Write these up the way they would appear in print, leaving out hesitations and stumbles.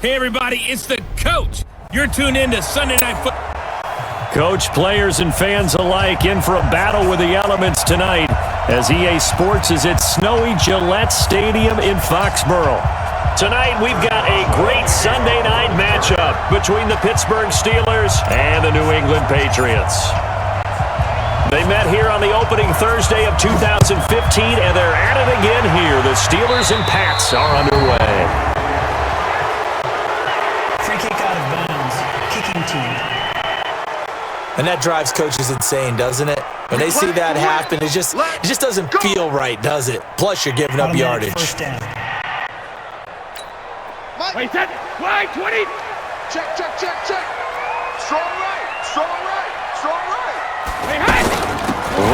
Hey everybody, it's the coach. You're tuned in to Sunday Night Football. Coach, players, and fans alike in for a battle with the elements tonight as EA Sports is at snowy Gillette Stadium in Foxborough. Tonight, we've got a great Sunday night matchup between the Pittsburgh Steelers and the New England Patriots. They met here on the opening Thursday of 2015, and they're at it again here. The Steelers and Pats are underway. Free kick out of bounds. Kicking team. And that drives coaches insane, doesn't it? When they see that happen, it just doesn't feel right, does it? Plus, you're giving up yardage. First down. Wait, set. Wide, 20. Check. Strong right. Hey.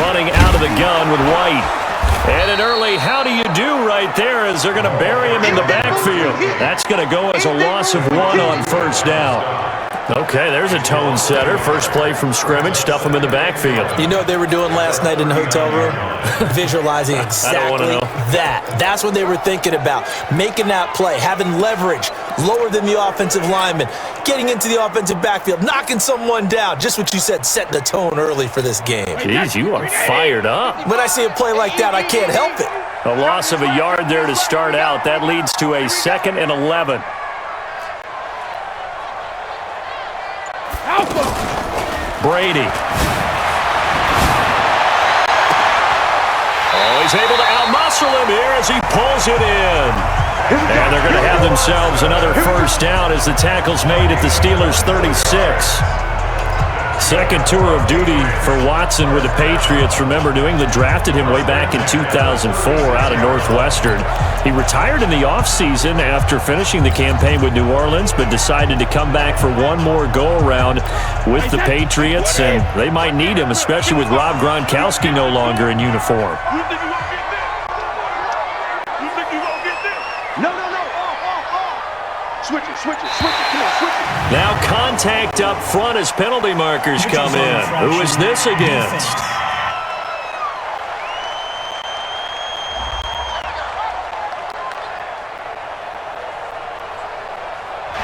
Running out of the gun with White. And an early how do you do right there as they're going to bury him in the backfield. That's going to go as a loss of 1 on first down. Okay, there's a tone setter. First play from scrimmage, stuff him in the backfield. You know what they were doing last night in the hotel room? Visualizing exactly that. That's what they were thinking about. Making that play, having leverage, lower than the offensive lineman, getting into the offensive backfield, knocking someone down. Just what you said, setting the tone early for this game. Jeez, you are fired up. When I see a play like that, I can't help it. A loss of a yard there to start out. That leads to a 2nd and 11. Brady. Oh, he's able to outmuscle him here as he pulls it in. And they're going to have themselves another first down as the tackle's made at the Steelers' 36. Second tour of duty for Watson with the Patriots. Remember, New England drafted him way back in 2004 out of Northwestern. He retired in the offseason after finishing the campaign with New Orleans, but decided to come back for one more go-around with the Patriots, and they might need him, especially with Rob Gronkowski no longer in uniform. Switch it. Now contact up front as penalty markers come in. Who is this against?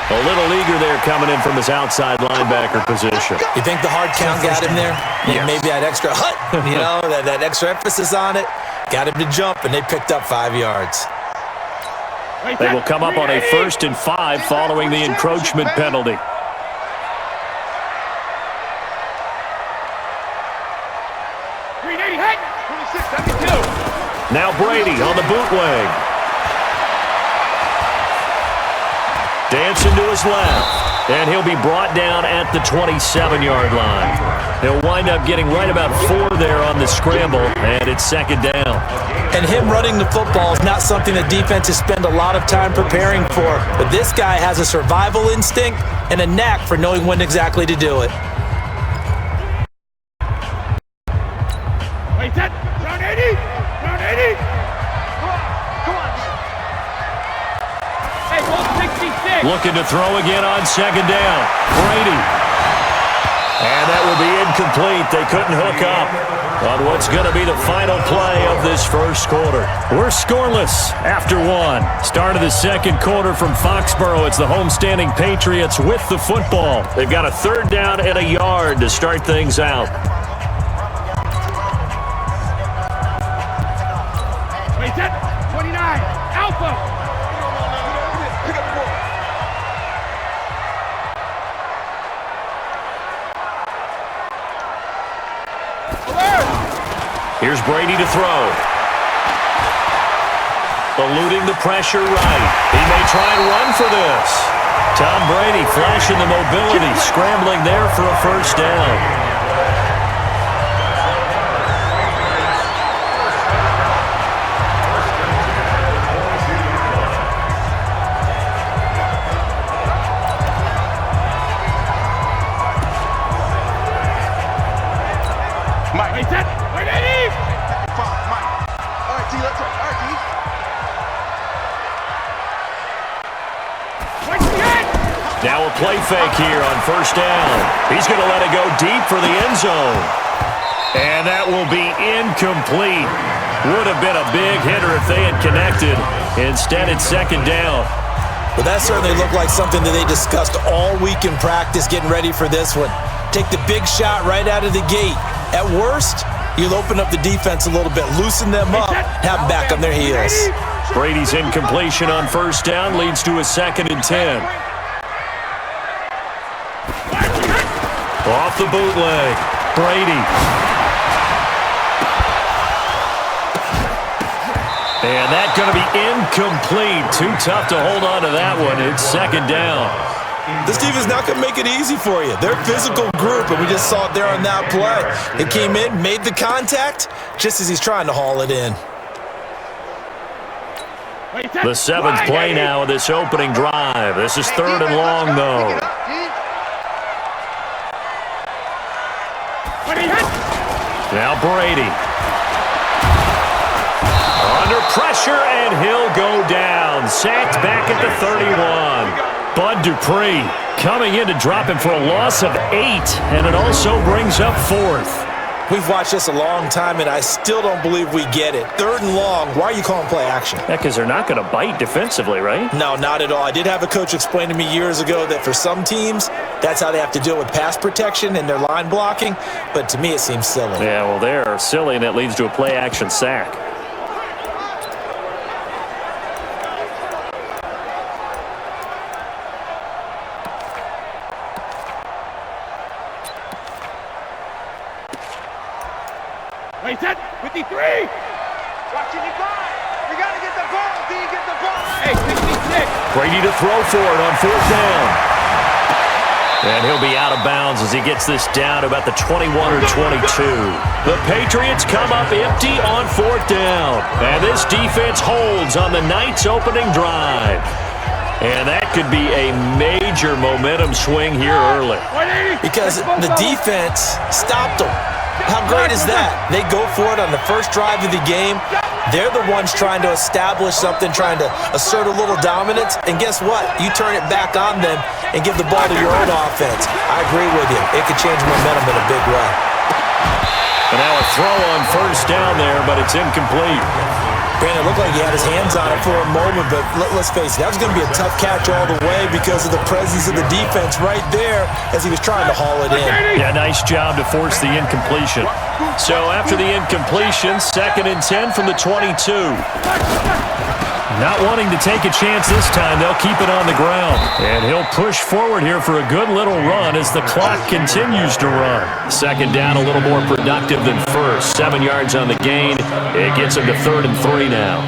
A little eager there coming in from his outside linebacker position. You think the hard count got him there? Yes. Maybe that extra that extra emphasis on it. Got him to jump, and they picked up 5 yards. They will come up on a 1st and 5 following the encroachment penalty. Now Brady on the bootleg. Dancing to his left. And he'll be brought down at the 27-yard line. They'll wind up getting right about 4 there on the scramble, and it's 2nd down. And him running the football is not something that defenses spend a lot of time preparing for. But this guy has a survival instinct and a knack for knowing when exactly to do it. Wait, set. Round 80. Come on. Hey, ball 66. Looking to throw again on 2nd down. Brady. And that will be incomplete. They couldn't hook up on what's going to be the final play of this first quarter. We're scoreless after 1. Start of the second quarter from Foxborough. It's the homestanding Patriots with the football. They've got a 3rd down and a yard to start things out. Wait, set. 29. Alpha. Pick up the ball. Here's Brady to throw. Eluding the pressure right. He may try and run for this. Tom Brady flashing the mobility, scrambling there for a first down. Wait, set. Wait, 80. Mike. All right, D, let's go. All right, D. Now a play fake here on first down. He's going to let it go deep for the end zone. And that will be incomplete. Would have been a big hitter if they had connected. Instead, it's 2nd down. But that certainly looked like something that they discussed all week in practice getting ready for this one. Take the big shot right out of the gate. At worst, you'll open up the defense a little bit, loosen them up, have them back on their heels. Brady's incompletion on first down leads to a 2nd and 10. Off the bootleg, Brady. And that's going to be incomplete. Too tough to hold on to that one. It's 2nd down. This team is not going to make it easy for you. They're a physical group, and we just saw it there on that play. It came in, made the contact, just as he's trying to haul it in. The 7th play now of this opening drive. This is 3rd and long, though. Now Brady. Under pressure, and he'll go down. Sacked back at the 31. Bud Dupree coming in to drop him for a loss of 8, and it also brings up 4th. We've watched this a long time, and I still don't believe we get it. 3rd and long, why are you calling play action? Yeah, because they're not going to bite defensively, right? No, not at all. I did have a coach explain to me years ago that for some teams, that's how they have to deal with pass protection and their line blocking, but to me it seems silly. Yeah, well, they're silly, and it leads to a play action sack. Wait, set, 53. Watching you guard. You got to get the ball. Do you get the ball? Hey, 66. Brady to throw for it on 4th down. And he'll be out of bounds as he gets this down to about the 21 or 22. The Patriots come up empty on 4th down. And this defense holds on the night's opening drive. And that could be a major momentum swing here early. Because the defense stopped them. How great is that? They go for it on the first drive of the game. They're the ones trying to establish something, trying to assert a little dominance. And guess what? You turn it back on them and give the ball to your own offense. I agree with you. It could change momentum in a big way. But now a throw on first down there, but it's incomplete. Brandon, it looked like he had his hands on it for a moment, but let's face it, that was going to be a tough catch all the way because of the presence of the defense right there as he was trying to haul it in. Yeah, nice job to force the incompletion. So after the incompletion, 2nd and 10 from the 22. Not wanting to take a chance this time, they'll keep it on the ground. And he'll push forward here for a good little run as the clock continues to run. 2nd down, a little more productive than first. 7 yards on the gain. It gets him to 3rd and 3 now.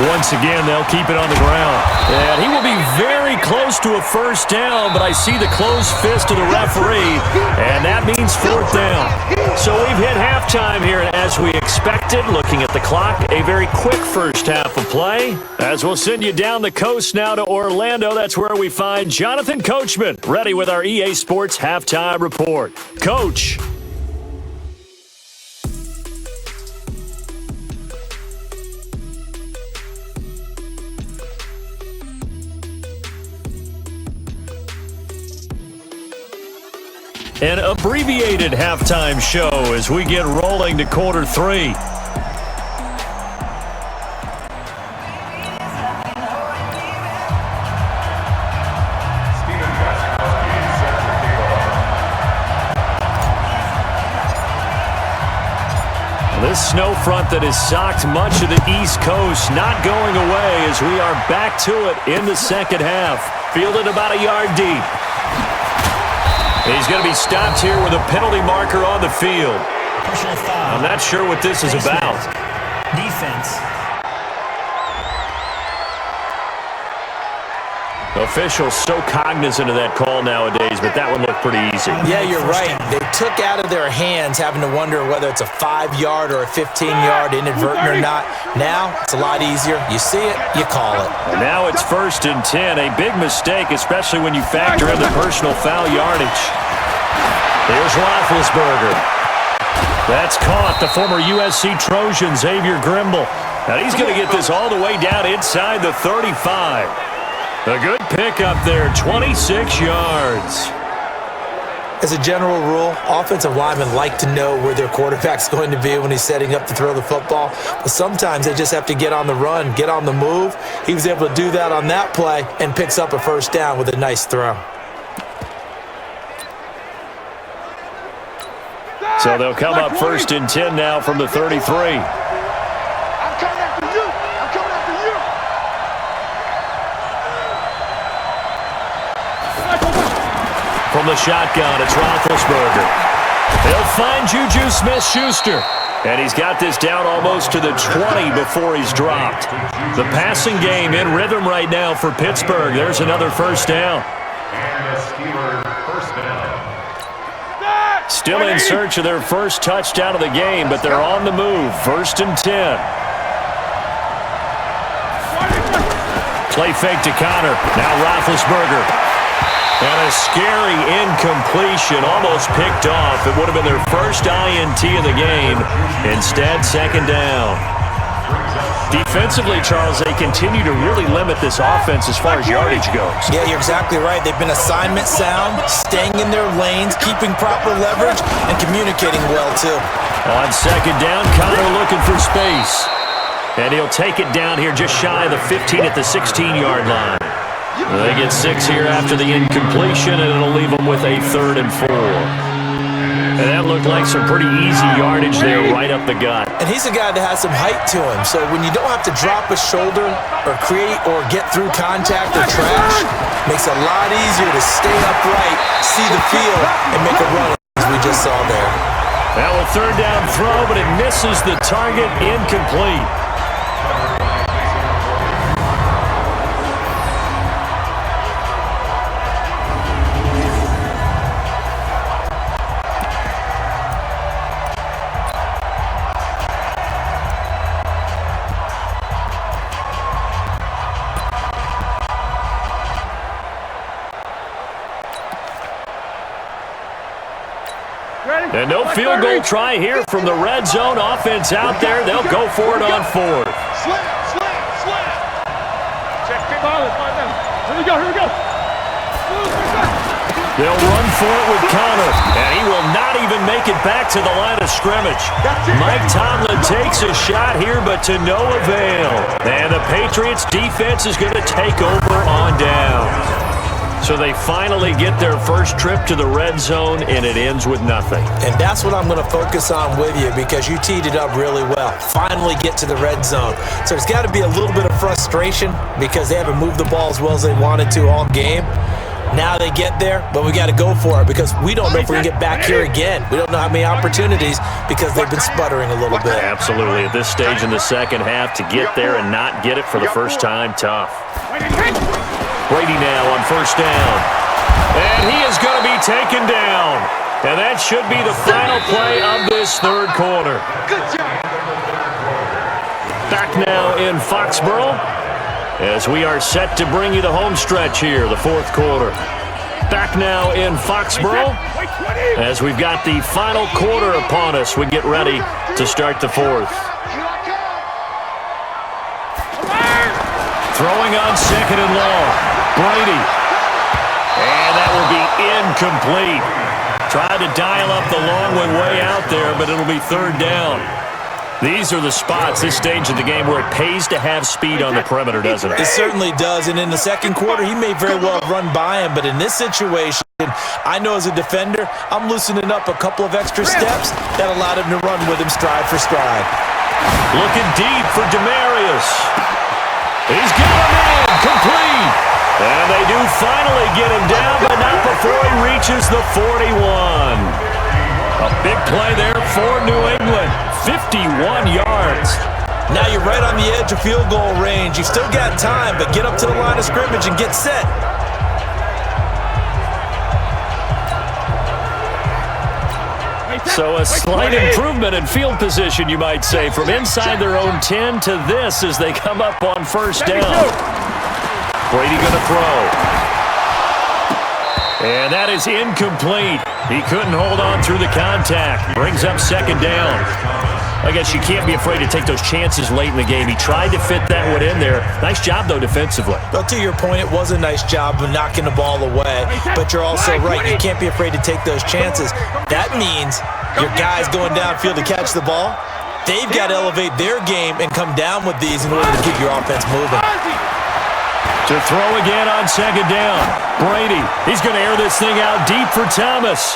Once again, they'll keep it on the ground. And he will be very close to a first down, but I see the closed fist of the referee, and that means 4th down. So we've hit halftime here, and as we expected, looking at the clock, a very quick first half of play. As we'll send you down the coast now to Orlando, that's where we find Jonathan Coachman, ready with our EA Sports Halftime Report. Coach. An abbreviated halftime show as we get rolling to quarter 3. This snow front that has socked much of the East Coast not going away as we are back to it in the second half. Fielded about a yard deep. He's going to be stopped here with a penalty marker on the field. Personal foul. I'm not sure what this is about. Defense. Officials so cognizant of that call nowadays, but that one looked pretty easy. Yeah, you're right. They took out of their hands having to wonder whether it's a 5-yard or a 15-yard inadvertent or not. Now, it's a lot easier. You see it, you call it. And now it's 1st and 10. A big mistake, especially when you factor in the personal foul yardage. Here's Roethlisberger. That's caught. The former USC Trojan, Xavier Grimble. Now he's going to get this all the way down inside the 35. A good pickup there, 26 yards. As a general rule, offensive linemen like to know where their quarterback's going to be when he's setting up to throw the football. But sometimes they just have to get on the run, get on the move. He was able to do that on that play and picks up a first down with a nice throw. So they'll come up 1st and 10 now from the 33. I'm coming after you. I'm coming after you. From the shotgun, it's Roethlisberger. They'll find Juju Smith-Schuster. And he's got this down almost to the 20 before he's dropped. The passing game in rhythm right now for Pittsburgh. There's another first down. And the Steelers first down. Still in search of their first touchdown of the game, but they're on the move. 1st and 10. Play fake to Connor. Now Roethlisberger. And a scary incompletion, almost picked off. It would have been their first INT of the game. Instead, 2nd down. Defensively, Charles, they continue to really limit this offense as far as yardage goes. Yeah, you're exactly right. They've been assignment sound, staying in their lanes, keeping proper leverage, and communicating well, too. On 2nd down, Connor looking for space. And he'll take it down here just shy of the 15 at the 16-yard line. They get 6 here after the incompletion, and it'll leave them with a 3rd and 4. And that looked like some pretty easy yardage there right up the gut. And he's a guy that has some height to him, so when you don't have to drop a shoulder or create or get through contact or trash, makes it a lot easier to stay upright, see the field, and make a run as we just saw there. Now a 3rd down throw, but it misses the target, incomplete. And no field goal try here from the red zone. Offense out there. They'll go for it on 4th. Slam. Check it out. Here we go. They'll run for it with Connor. And he will not even make it back to the line of scrimmage. Mike Tomlin takes a shot here, but to no avail. And the Patriots defense is going to take over on down. So they finally get their first trip to the red zone, and it ends with nothing. And that's what I'm going to focus on with you because you teed it up really well. Finally get to the red zone. So there's got to be a little bit of frustration because they haven't moved the ball as well as they wanted to all game. Now they get there, but we got to go for it because we don't know if we can get back here again. We don't know how many opportunities because they've been sputtering a little bit. Absolutely. At this stage in the second half, to get there and not get it for the first time, tough. Brady now on 1st down. And he is going to be taken down. And that should be the final play of this 3rd quarter. Back now in Foxborough as we are set to bring you the home stretch here, the 4th quarter. Back now in Foxborough as we've got the final quarter upon us. We get ready to start the 4th. Throwing on 2nd and long. Brady. And that will be incomplete. Tried to dial up the long one way out there, but it'll be 3rd down. These are the spots, this stage of the game, where it pays to have speed on the perimeter, doesn't it? It certainly does. And in the 2nd quarter, he may very well run by him. But in this situation, I know as a defender, I'm loosening up a couple of extra steps that allowed him to run with him stride for stride. Looking deep for Demarius. He's got him in, complete. And they do finally get him down, but not before he reaches the 41. A big play there for New England. 51 yards. Now you're right on the edge of field goal range. You've still got time, but get up to the line of scrimmage and get set. So a slight improvement in field position, you might say, from inside their own 10 to this as they come up on 1st down. Brady going to throw. And that is incomplete. He couldn't hold on through the contact. Brings up 2nd down. I guess you can't be afraid to take those chances late in the game. He tried to fit that one in there. Nice job, though, defensively. Well, to your point, it was a nice job of knocking the ball away, but you're also right. You can't be afraid to take those chances. That means your guys going downfield to catch the ball, they've got to elevate their game and come down with these in order to keep your offense moving. To throw again on second down. Brady, he's going to air this thing out deep for Thomas.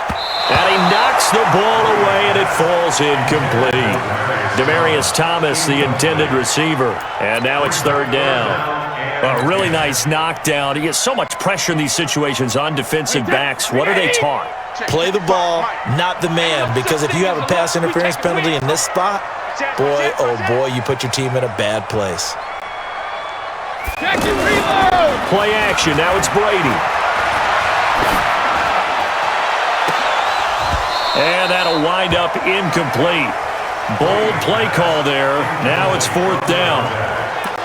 And he knocks the ball away, and it falls incomplete. Demaryius Thomas, the intended receiver. And now it's third down. A really nice knockdown. He gets so much pressure in these situations on defensive backs. What are they taught? Play the ball, not the man, because if you have a pass interference penalty in this spot, boy, oh boy, you put your team in a bad place. Play action. Now it's Brady. And that'll wind up incomplete. Bold play call there. Now it's fourth down.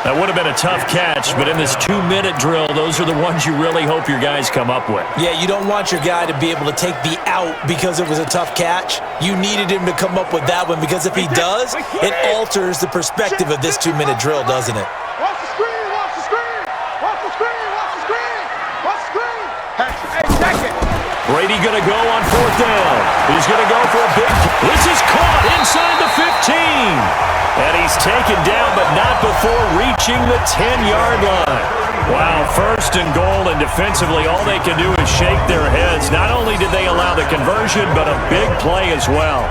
That would have been a tough catch, but in this 2-minute drill, those are the ones you really hope your guys come up with. Yeah, you don't want your guy to be able to take the out because it was a tough catch. You needed him to come up with that one, because if he does, it alters the perspective of this 2-minute drill, doesn't it? Watch the screen, watch the screen, watch the screen, watch the screen, watch the screen. Hey, check it. Brady going to go on fourth down. He's going to go for a big... This is caught inside the 15. And he's taken down, but not before reaching the 10-yard line. Wow, first and goal, and defensively, all they can do is shake their heads. Not only did they allow the conversion, but a big play as well.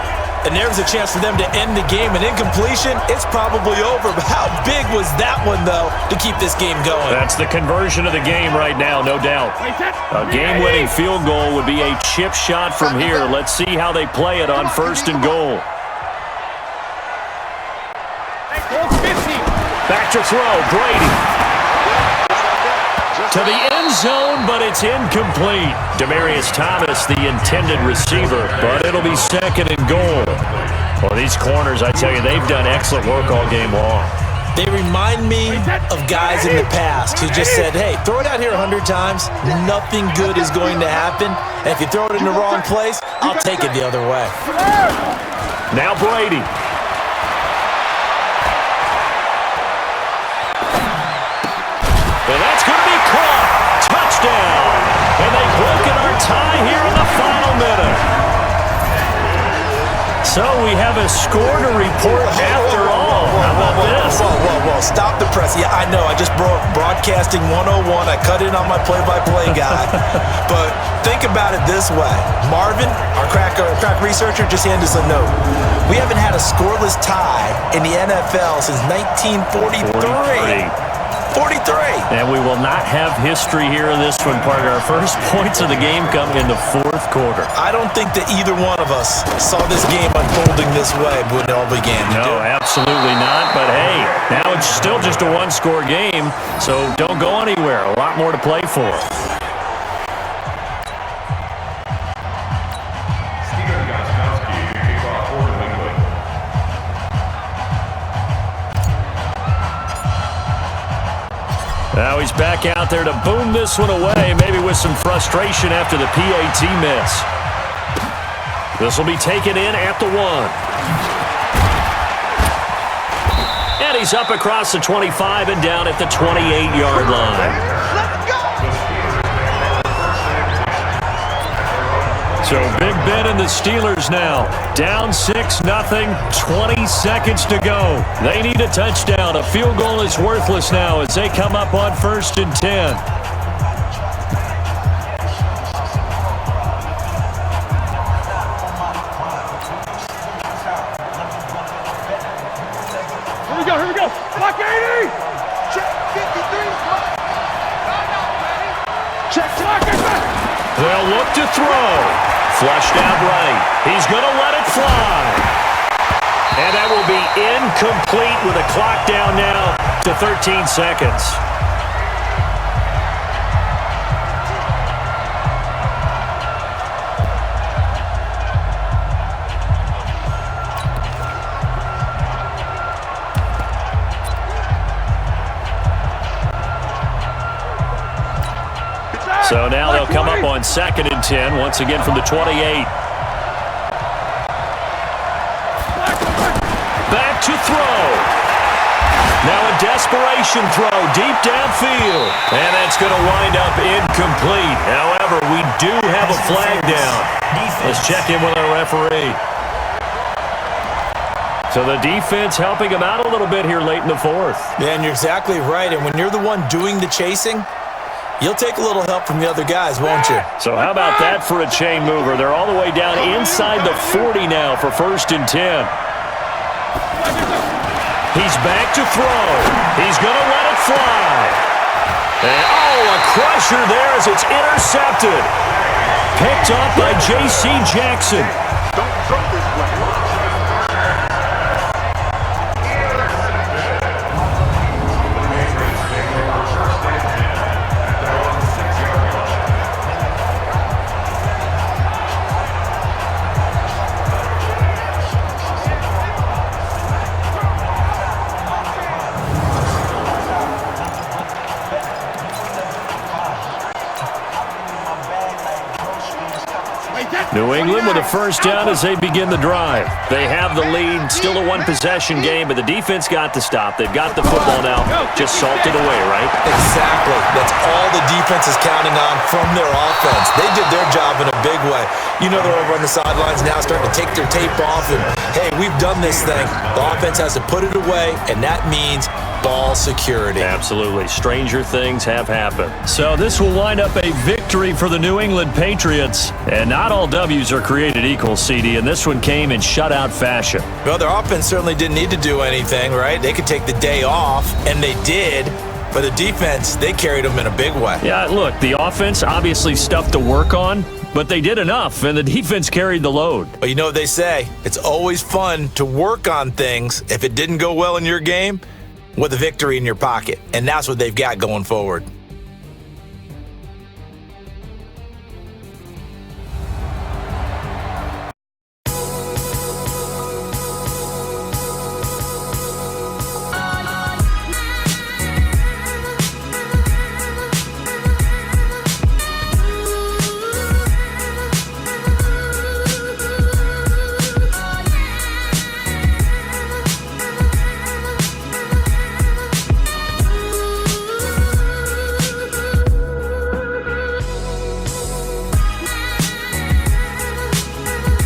And there's a chance for them to end the game. An incompletion, it's probably over. But how big was that one, though, to keep this game going? That's the conversion of the game right now, no doubt. A game-winning field goal would be a chip shot from here. Let's see how they play it on first and goal. Back to throw, Brady. To the end zone, but it's incomplete. Demaryius Thomas, the intended receiver, but it'll be second and goal. Well, these corners, I tell you, they've done excellent work all game long. They remind me of guys in the past who just said, hey, throw it out here 100 times, nothing good is going to happen. And if you throw it in the wrong place, I'll take it the other way. Now Brady. And that's going to be caught. Touchdown. And they've broken our tie here in the final minute. So we have a score to report after all. How about this? Whoa. Stop the press. Yeah, I know. I just broke Broadcasting 101. I cut in on my play-by-play guy. But think about it this way. Marvin, our crack researcher, just handed us a note. We haven't had a scoreless tie in the NFL since 1943. 43. And we will not have history here in this one, Parker. Our first points of the game come in the fourth quarter. I don't think that either one of us saw this game unfolding this way when it all began. No, absolutely not. But hey, now it's still just a one-score game, so don't go anywhere. A lot more to play for. Now he's back out there to boom this one away, maybe with some frustration after the PAT miss. This will be taken in at the 1. And he's up across the 25 and down at the 28-yard line. So Big Ben and the Steelers now down 6-0, 20 seconds to go. They need a touchdown. A field goal is worthless now as they come up on 1st and 10. Here we go. Block 80. Check 53. Check block. They'll look to throw. Flushed out right. He's going to let it fly. And that will be incomplete with a clock down now to 13 seconds. So now they'll come up on 2nd and 10, once again from the 28. Now a desperation throw deep downfield. And that's going to wind up incomplete. However, we do have a flag down. Let's check in with our referee. So the defense helping him out a little bit here late in the fourth. Yeah, and you're exactly right. And when you're the one doing the chasing, you'll take a little help from the other guys, won't you? So how about that for a chain mover? They're all the way down inside the 40 now for 1st and 10. He's back to throw. He's going to let it fly. And, a crusher there as it's intercepted. Picked up by J.C. Jackson. Don't throw this way. New England with a 1st down as they begin the drive. They have the lead, still a one-possession game, but the defense got to stop. They've got the football now, just salted away, right? Exactly. That's all the defense is counting on from their offense. They did their job in a big way. You know they're over on the sidelines now starting to take their tape off, and, hey, we've done this thing. The offense has to put it away, and that means ball security. Absolutely. Stranger things have happened. So this will wind up a victory for the New England Patriots. And not all W's are created equal, CD, and this one came in shutout fashion. Well, their offense certainly didn't need to do anything, right? They could take the day off, and they did. But the defense, they carried them in a big way. Yeah, look, the offense obviously stuff to work on, but they did enough, and the defense carried the load. But you know what they say? It's always fun to work on things if it didn't go well in your game with a victory in your pocket. And that's what they've got going forward.